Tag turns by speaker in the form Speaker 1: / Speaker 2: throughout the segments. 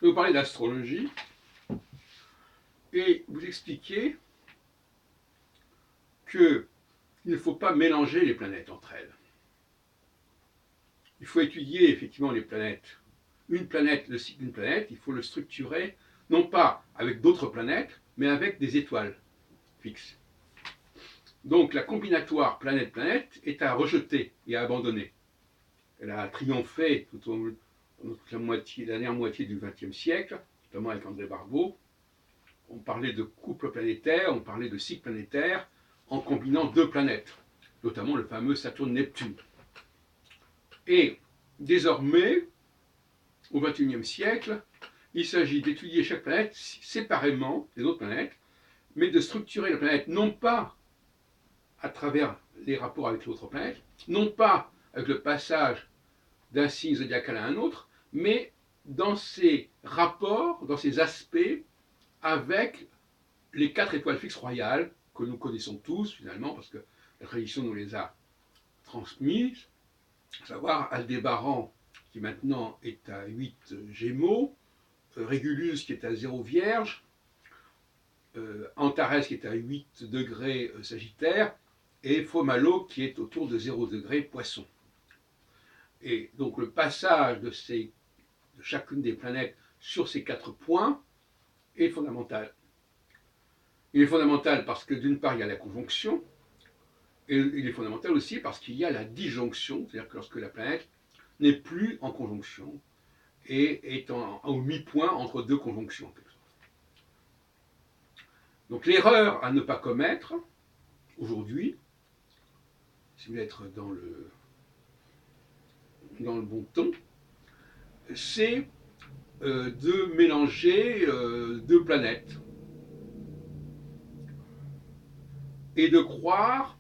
Speaker 1: Je vais vous parler d'astrologie et vous expliquer qu'il ne faut pas mélanger les planètes entre elles. Il faut étudier effectivement les planètes. Une planète, le cycle d'une planète, il faut le structurer non pas avec d'autres planètes, mais avec des étoiles fixes. Donc la combinatoire planète-planète est à rejeter et à abandonner. Elle a triomphé pendant toute la dernière moitié du XXe siècle, notamment avec André Barbeau. On parlait de couple planétaire, on parlait de cycle planétaire en combinant deux planètes, notamment le fameux Saturne-Neptune. Et désormais, au XXIe siècle, il s'agit d'étudier chaque planète séparément des autres planètes, mais de structurer la planète non pas à travers les rapports avec l'autre planète, non pas avec le passage d'un signe zodiacal à un autre, mais dans ses rapports, dans ses aspects avec les 4 étoiles fixes royales que nous connaissons tous finalement, parce que la tradition nous les a transmises, à savoir Aldébaran qui maintenant est à 8 Gémeaux, Régulus qui est à 0 Vierge, Antares qui est à 8 degrés Sagittaire, et Fomalo qui est autour de 0 degré Poisson. Et donc le passage de chacune des planètes sur ces 4 points est fondamental. Il est fondamental parce que d'une part il y a la conjonction, et il est fondamental aussi parce qu'il y a la disjonction, c'est-à-dire que lorsque la planète n'est plus en conjonction et est au mi-point entre deux conjonctions. Donc l'erreur à ne pas commettre aujourd'hui, si vous voulez être dans le bon ton, c'est de mélanger deux planètes et de croire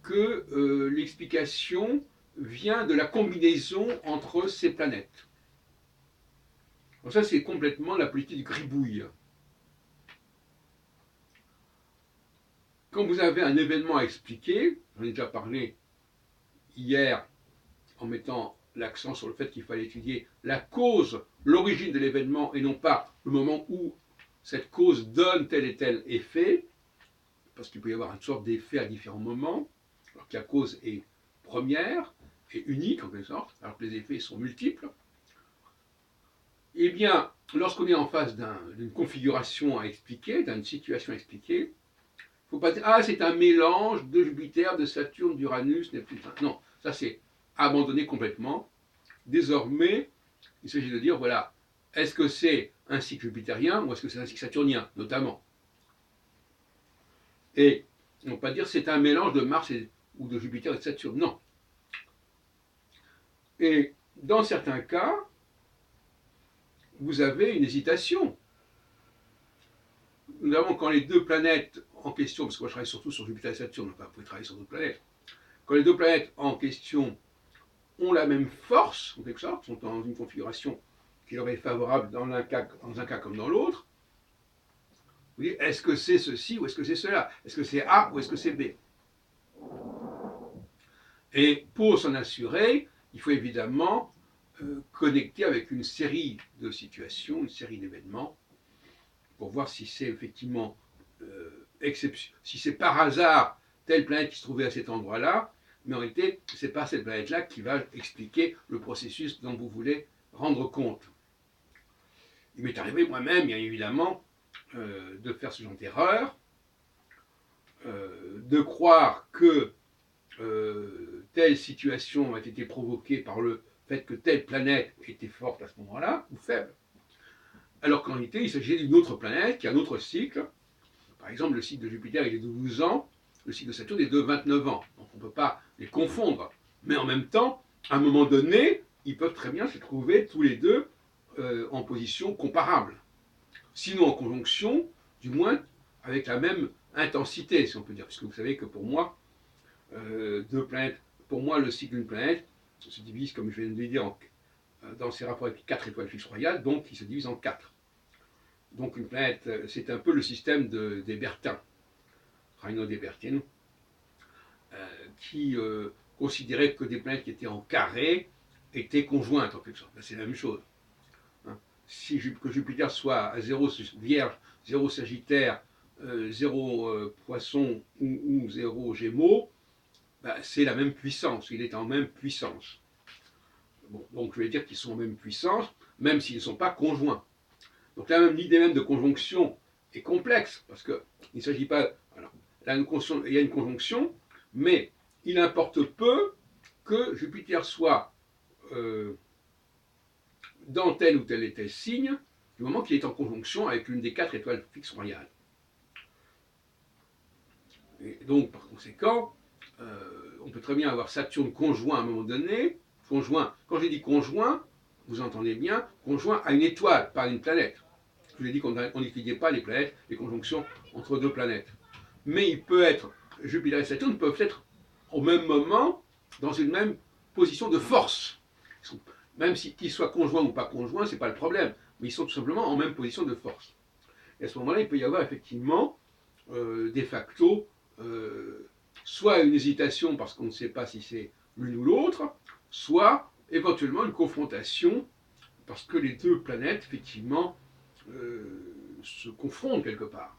Speaker 1: que l'explication vient de la combinaison entre ces planètes. Donc ça, c'est complètement la politique du gribouille. Quand vous avez un événement à expliquer, j'en ai déjà parlé hier en mettant l'accent sur le fait qu'il fallait étudier la cause, l'origine de l'événement et non pas le moment où cette cause donne tel et tel effet, parce qu'il peut y avoir une sorte d'effet à différents moments, alors que la cause est première et unique en quelque sorte, alors que les effets sont multiples. Eh bien, lorsqu'on est en face d'une configuration à expliquer, d'une situation à expliquer, il ne faut pas dire « Ah, c'est un mélange de Jupiter, de Saturne, d'Uranus, Neptune. » Non, ça c'est abandonné complètement. Désormais, il s'agit de dire, voilà, est-ce que c'est un cycle jupitérien ou est-ce que c'est un cycle saturnien, notamment. Et on ne peut pas dire c'est un mélange de Mars ou de Jupiter et de Saturne, non. Et dans certains cas, vous avez une hésitation. Notamment quand les deux planètes en question, parce que moi je travaille surtout sur Jupiter et Saturne, enfin vous pouvez travailler sur d'autres planètes, quand les deux planètes en question ont la même force, en quelque sorte, sont dans une configuration qui leur est favorable dans un cas comme dans l'autre, vous dites, est-ce que c'est ceci ou est-ce que c'est cela? Est-ce que c'est A ou est-ce que c'est B? Et pour s'en assurer, il faut évidemment connecter avec une série de situations, une série d'événements, pour voir si c'est effectivement si c'est par hasard telle planète qui se trouvait à cet endroit-là, mais en réalité, ce n'est pas cette planète-là qui va expliquer le processus dont vous voulez rendre compte. Il m'est arrivé moi-même, bien évidemment, de faire ce genre d'erreur, de croire que telle situation a été provoquée par le fait que telle planète était forte à ce moment-là, ou faible. Alors qu'en réalité, il s'agit d'une autre planète qui a un autre cycle. Par exemple, le cycle de Jupiter, il est de 12 ans, le cycle de Saturne est de 29 ans. Donc on ne peut pas les confondre. Mais en même temps, à un moment donné, ils peuvent très bien se trouver tous les deux en position comparable. Sinon en conjonction, du moins avec la même intensité, si on peut dire. Puisque vous savez que pour moi, deux planètes, pour moi, le cycle d'une planète se divise, comme je viens de le dire, dans ses rapports avec 4 étoiles fixes royales, donc il se divise en 4. Donc une planète, c'est un peu le système des Bertin, Reino des Bertin, qui considérait que des planètes qui étaient en carré étaient conjointes en quelque sorte. C'est la même chose. Hein. que Jupiter soit à 0 Vierge, 0 Sagittaire, 0 Poisson ou 0 Gémeaux, ben, c'est la même puissance, il est en même puissance. Bon, donc je vais dire qu'ils sont en même puissance, même s'ils ne sont pas conjoints. Donc là, même l'idée même de conjonction est complexe, parce qu'il ne s'agit pas... Alors, là, il y a une conjonction, mais il importe peu que Jupiter soit dans tel ou tel et tel signe, du moment qu'il est en conjonction avec l'une des 4 étoiles fixes royales. Et donc, par conséquent, on peut très bien avoir Saturne conjoint à un moment donné. Conjoint, quand j'ai dit conjoint, vous entendez bien, conjoint à une étoile, pas à une planète. Je vous ai dit qu'on n'étudiait pas les planètes, les conjonctions entre deux planètes. Mais il peut être, Jupiter et Saturne peuvent être au même moment dans une même position de force. Même qu'ils soient conjoints ou pas conjoints, ce n'est pas le problème. Mais ils sont tout simplement en même position de force. Et à ce moment-là, il peut y avoir effectivement de facto soit une hésitation parce qu'on ne sait pas si c'est l'une ou l'autre, soit éventuellement une confrontation parce que les deux planètes, effectivement, se confrontent quelque part.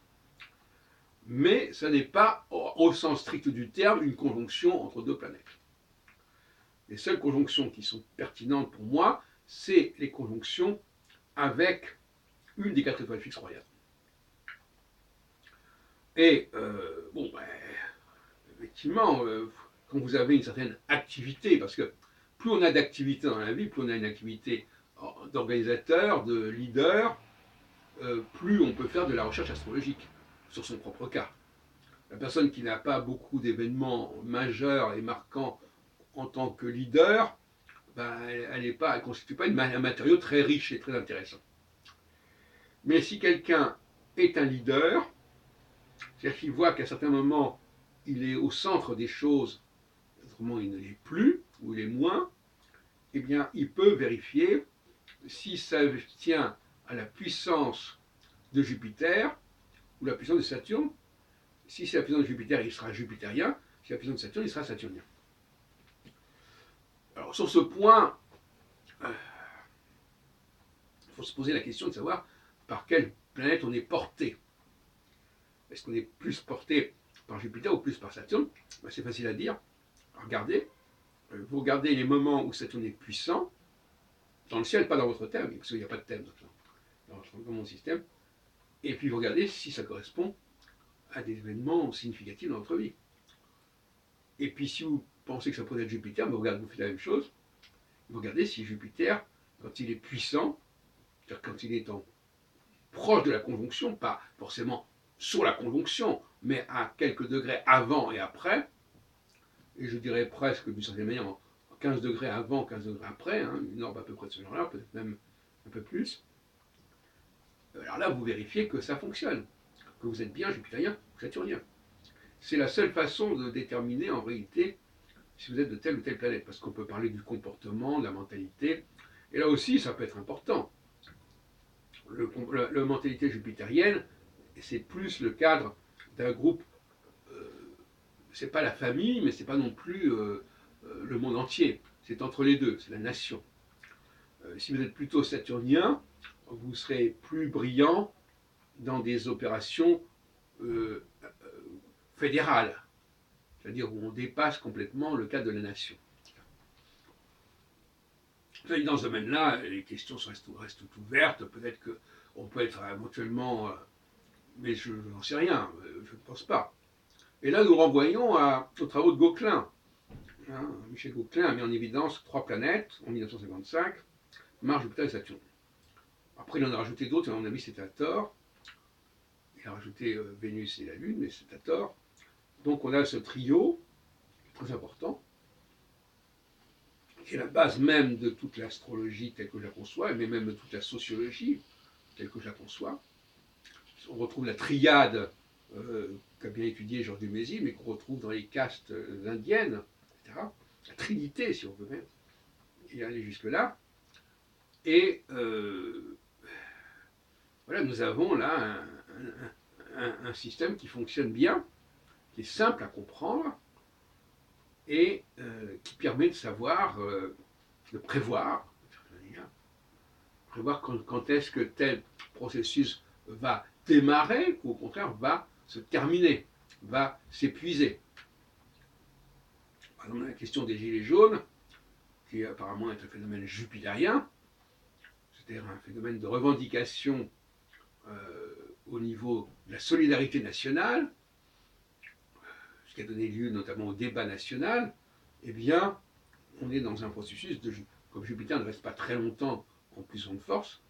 Speaker 1: Mais ça n'est pas, au sens strict du terme, une conjonction entre deux planètes. Les seules conjonctions qui sont pertinentes pour moi, c'est les conjonctions avec une des 4 étoiles fixes royales. Et, bon, ben, effectivement, quand vous avez une certaine activité, parce que plus on a d'activité dans la vie, plus on a une activité d'organisateur, de leader, plus on peut faire de la recherche astrologique sur son propre cas. La personne qui n'a pas beaucoup d'événements majeurs et marquants en tant que leader, ben, elle ne constitue pas un matériau très riche et très intéressant. Mais si quelqu'un est un leader, c'est-à-dire qu'il voit qu'à certains moments, il est au centre des choses, autrement il ne l'est plus, ou il est moins, eh bien, il peut vérifier si ça tient à la puissance de Jupiter ou la puissance de Saturne. Si c'est la puissance de Jupiter, il sera jupitérien. Si c'est la puissance de Saturne, il sera saturnien. Alors, sur ce point, il faut se poser la question de savoir par quelle planète on est porté. Est-ce qu'on est plus porté par Jupiter ou plus par Saturne? Ben, c'est facile à dire. Regardez. Vous regardez les moments où Saturne est puissant, dans le ciel, pas dans votre thème, parce qu'il n'y a pas de thème dans mon système, et puis vous regardez si ça correspond à des événements significatifs dans votre vie. Et puis si vous pensez que ça pourrait être Jupiter, vous faites la même chose, vous regardez si Jupiter, quand il est puissant, c'est-à-dire quand il est proche de la conjonction, pas forcément sur la conjonction, mais à quelques degrés avant et après, et je dirais presque d'une certaine manière 15 degrés avant, 15 degrés après, hein, une orbe à peu près de ce genre-là, peut-être même un peu plus. Alors là, vous vérifiez que ça fonctionne, que vous êtes bien jupitérien ou saturnien. C'est la seule façon de déterminer en réalité si vous êtes de telle ou telle planète, parce qu'on peut parler du comportement, de la mentalité, et là aussi, ça peut être important. La mentalité jupitérienne, c'est plus le cadre d'un groupe, c'est pas la famille, mais c'est pas non plus le monde entier. C'est entre les deux, c'est la nation. Si vous êtes plutôt saturnien, vous serez plus brillant dans des opérations fédérales, c'est-à-dire où on dépasse complètement le cadre de la nation. Dans ce domaine-là, les questions restent ouvertes. Peut-être qu'on peut être éventuellement, mais je n'en sais rien, je ne pense pas. Et là, nous renvoyons aux travaux de Gauquelin. Hein, Michel Gauquelin a mis en évidence 3 planètes en 1955, Mars, Jupiter et Saturne. Après, il en a rajouté d'autres, et à mon avis, c'était à tort. Il a rajouté Vénus et la Lune, mais c'est à tort. Donc, on a ce trio, très important, qui est la base même de toute l'astrologie telle que je la conçois, mais même de toute la sociologie telle que je la conçois. On retrouve la triade qu'a bien étudié Georges Dumézil, mais qu'on retrouve dans les castes indiennes, etc. La trinité, si on veut même, et aller jusque-là. Et voilà, nous avons là un système qui fonctionne bien, qui est simple à comprendre, et qui permet de savoir, de prévoir, prévoir quand est-ce que tel processus va démarrer ou au contraire va se terminer, va s'épuiser. Par exemple, la question des gilets jaunes, qui apparemment est un phénomène jupitérien, c'est-à-dire un phénomène de revendication au niveau de la solidarité nationale, ce qui a donné lieu notamment au débat national, eh bien, on est dans un processus de, comme Jupiter ne reste pas très longtemps en puissance de force,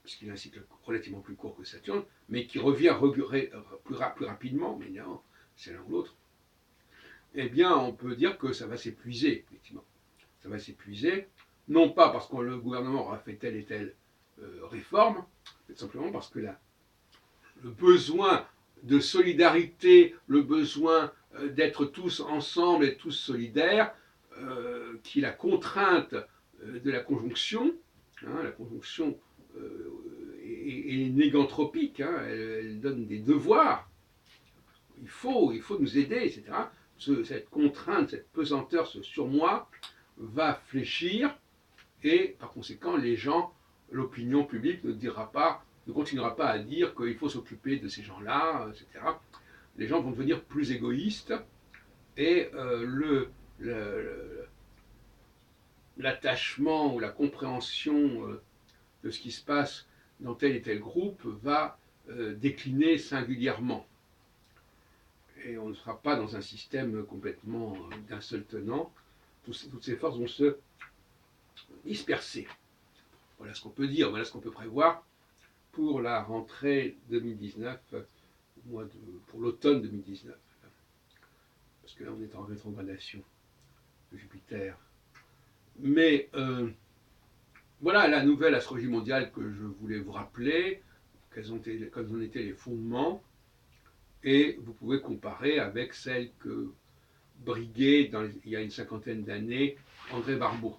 Speaker 1: puisqu'il a un cycle relativement plus court que Saturne, mais qui revient plus rapidement, mais non, c'est l'un ou l'autre, eh bien, on peut dire que ça va s'épuiser, effectivement. Ça va s'épuiser, non pas parce que le gouvernement aura fait telle et telle réforme, mais simplement parce que le besoin de solidarité, le besoin d'être tous ensemble et tous solidaires, qui est la contrainte de la conjonction, la conjonction est négantropique, elle donne des devoirs, il faut nous aider, etc. Cette contrainte, cette pesanteur, ce surmoi va fléchir et par conséquent les gens, l'opinion publique ne continuera pas à dire qu'il faut s'occuper de ces gens-là, etc. Les gens vont devenir plus égoïstes et l'attachement ou la compréhension de ce qui se passe dans tel et tel groupe va décliner singulièrement. Et on ne sera pas dans un système complètement d'un seul tenant. Toutes ces forces vont se disperser. Voilà ce qu'on peut dire, voilà ce qu'on peut prévoir pour la rentrée 2019, pour l'automne 2019. Parce que là, on est en rétrogradation de Jupiter. Mais voilà la nouvelle astrologie mondiale que je voulais vous rappeler, quels en étaient les fondements, et vous pouvez comparer avec celle que briguait il y a une cinquantaine d'années André Barbeau.